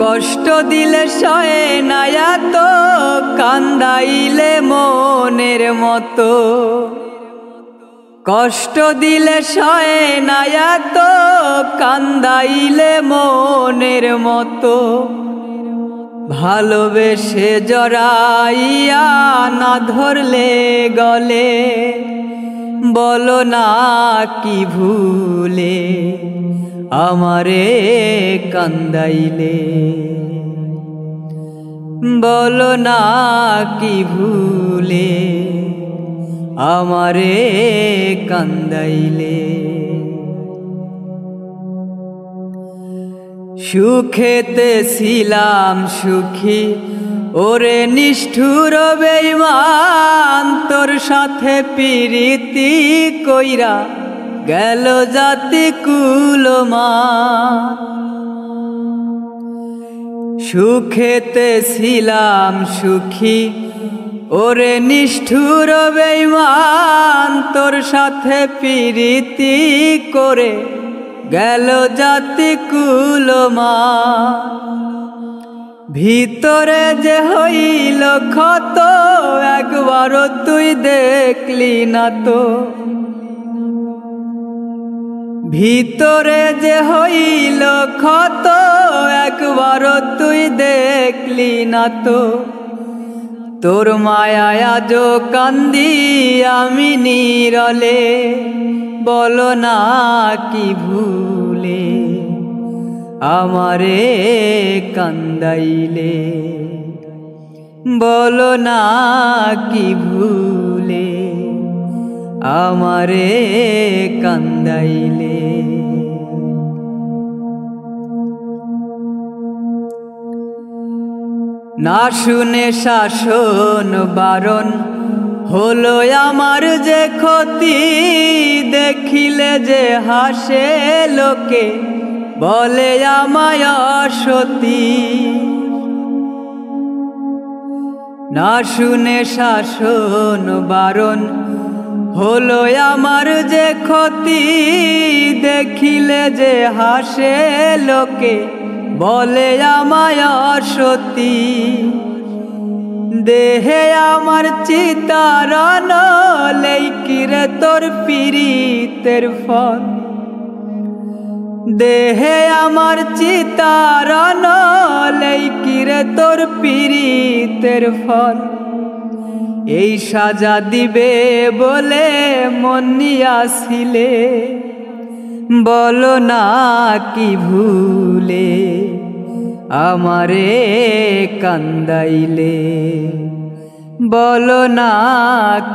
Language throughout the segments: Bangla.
কষ্ট দিলে সয়ে না এত, কান্দাইলে মনের মতো। কষ্ট দিলে সয়ে না এত, কান্দাইলে মনের মতো। ভালোবেসে জড়াইয়া না ধরলে গলে, বলো না কি ভুলে আমারে কান্দাইলে। বলো না কি ভুলে আমারে কান্দাইলে। সুখেতে ছিলাম সুখী ওরে নিষ্ঠুর বেঈমান, তোর সাথে পিরিতি কইরা গেল জাতি কুলমান। সুখেতে ছিলাম সুখী ওরে নিষ্ঠুর বেঈমান, তোর সাথে পিরিতি করে গেল জাতি কুলমান। ভিতরে যে হইল ক্ষত, একবারও তুই দেখলি না তো। ভিতরে যে হইল ক্ষত, একবারও তুই দেখলি না তো। তোর মায়ায় আজো কান্দি আমি নীরলে, বলো না কি ভুলে আমারে কান্দাইলে। বলো না কি ভুলে আমারে কান্দাইলে। না শুনে শাসন বারণ হলো আমার যে ক্ষতি, দেখিলে যে হাসে লোকে বলে আমায় অসতী। না শুনে শাসন বারণ হলো আমার যে ক্ষতি, দেখিলে যে হাসে লোকে বলে আমায় অসতী। দেহে আমার চিতারণ লেইকিরে তোর পীড়িতের ফল। দেহে আমার চিতারণ লেইকিরে তোর পীড়িতের ফল। এই সাজা দিবে বলে মন নিয়াছিলে, বলো না কি ভুলে আমারে কান্দাইলে। বলো না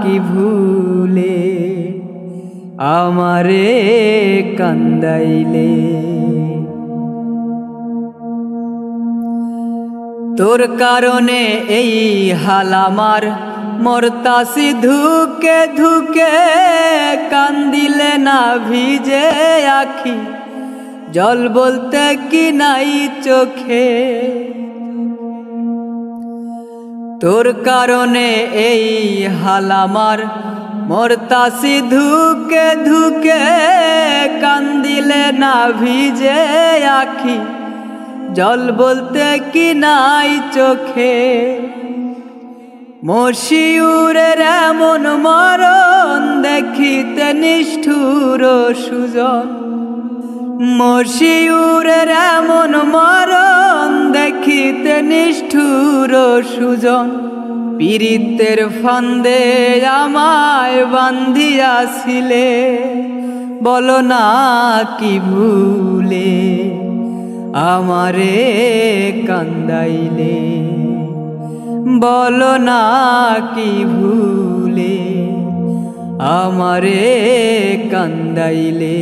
কি ভুলে আমারে কান্দাইলে। তোর কারণে এই হাল আমার, মরতাসি ধুকে ধুকে। কান্দিলে না ভিজে আখি, জল বলতে কি নাই চোখে। তোর কারণে এই হাল আমার, মরতাসি ধুকে ধুকে। কান্দিলে না ভিজে আখি, জল বলতে কি নাই চোখে। মশিউরের এমন মরণ দেখিতে নিষ্ঠুর সুজন। মশিউরের এমন মরণ দেখিতে নিষ্ঠুর সুজন। পীড়িতের ফান্দে আমায় বান্ধিয়াছিলে, বলো না কি ভুলে আমারে কান্দাইলে। বলো না কি ভুলে আমারে কান্দাইলে।